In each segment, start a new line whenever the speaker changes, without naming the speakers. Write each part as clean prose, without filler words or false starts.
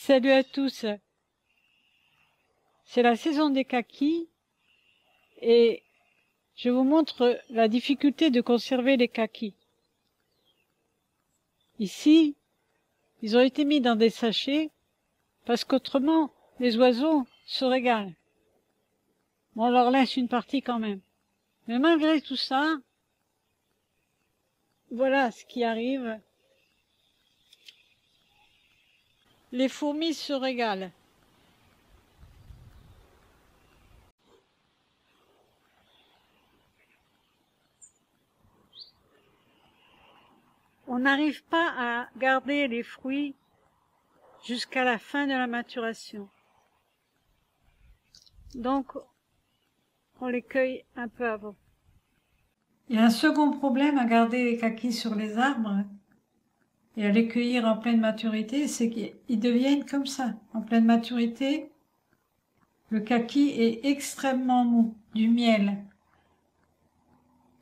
Salut à tous. C'est la saison des kakis et je vous montre la difficulté de conserver les kakis. Ici, ils ont été mis dans des sachets parce qu'autrement, les oiseaux se régalent. Bon, on leur laisse une partie quand même. Mais malgré tout ça, voilà ce qui arrive. Les fourmis se régalent. On n'arrive pas à garder les fruits jusqu'à la fin de la maturation. Donc, on les cueille un peu avant. Il y a un second problème à garder les kakis sur les arbres et à les cueillir en pleine maturité, c'est qu'ils deviennent comme ça. En pleine maturité, le kaki est extrêmement mou, du miel.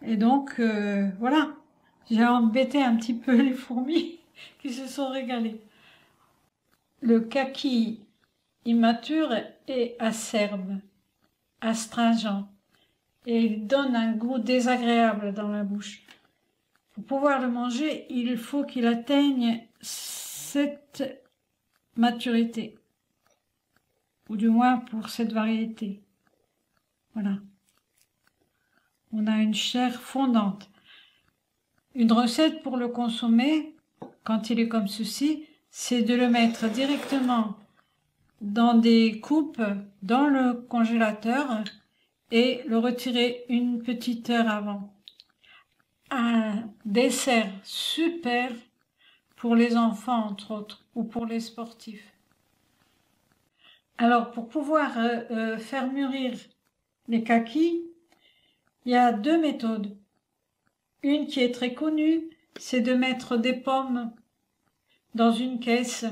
Et donc, voilà, j'ai embêté un petit peu les fourmis qui se sont régalées. Le kaki immature est acerbe, astringent, et il donne un goût désagréable dans la bouche. Pour pouvoir le manger, il faut qu'il atteigne cette maturité, ou du moins pour cette variété. Voilà. On a une chair fondante. Une recette pour le consommer, quand il est comme ceci, c'est de le mettre directement dans des coupes dans le congélateur et le retirer une petite heure avant. Un dessert super pour les enfants, entre autres, ou pour les sportifs. Alors, pour pouvoir faire mûrir les kakis, il y a deux méthodes. Une qui est très connue, c'est de mettre des pommes dans une caisse,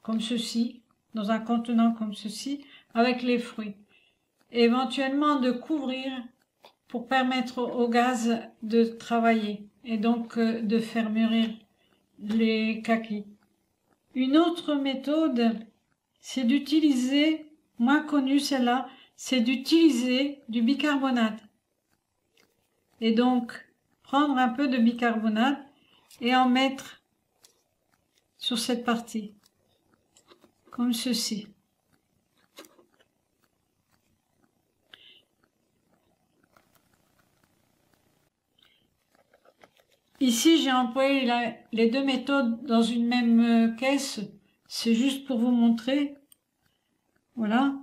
comme ceci, dans un contenant comme ceci, avec les fruits. Et éventuellement de couvrir pour permettre au gaz de travailler et donc de faire mûrir les kakis. Une autre méthode, c'est d'utiliser, moins connue celle-là, c'est d'utiliser du bicarbonate. Et donc, prendre un peu de bicarbonate et en mettre sur cette partie, comme ceci. Ici, j'ai employé les deux méthodes dans une même caisse. C'est juste pour vous montrer. Voilà.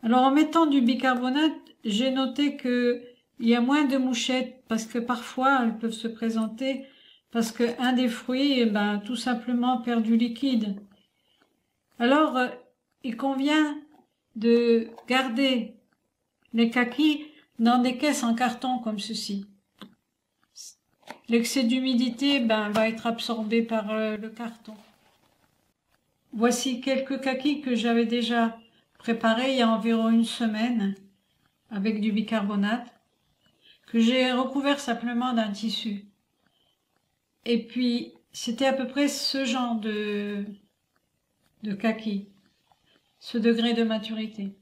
Alors, en mettant du bicarbonate, j'ai noté que il y a moins de mouchettes parce que parfois, elles peuvent se présenter parce qu'un des fruits, tout simplement perd du liquide. Alors, il convient de garder les kakis dans des caisses en carton comme ceci. L'excès d'humidité va être absorbé par le carton. Voici quelques kakis que j'avais déjà préparés il y a environ une semaine avec du bicarbonate, que j'ai recouvert simplement d'un tissu. Et puis, c'était à peu près ce genre de kakis, ce degré de maturité.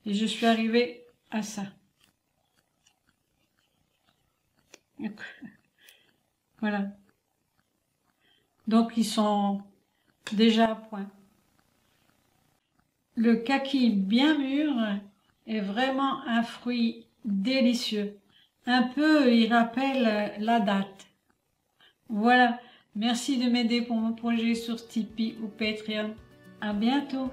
Et je suis arrivée à ça. Voilà. Donc, ils sont déjà à point. Le kaki bien mûr est vraiment un fruit délicieux. Un peu, il rappelle la date. Voilà. Merci de m'aider pour mon projet sur Tipeee ou Patreon. À bientôt.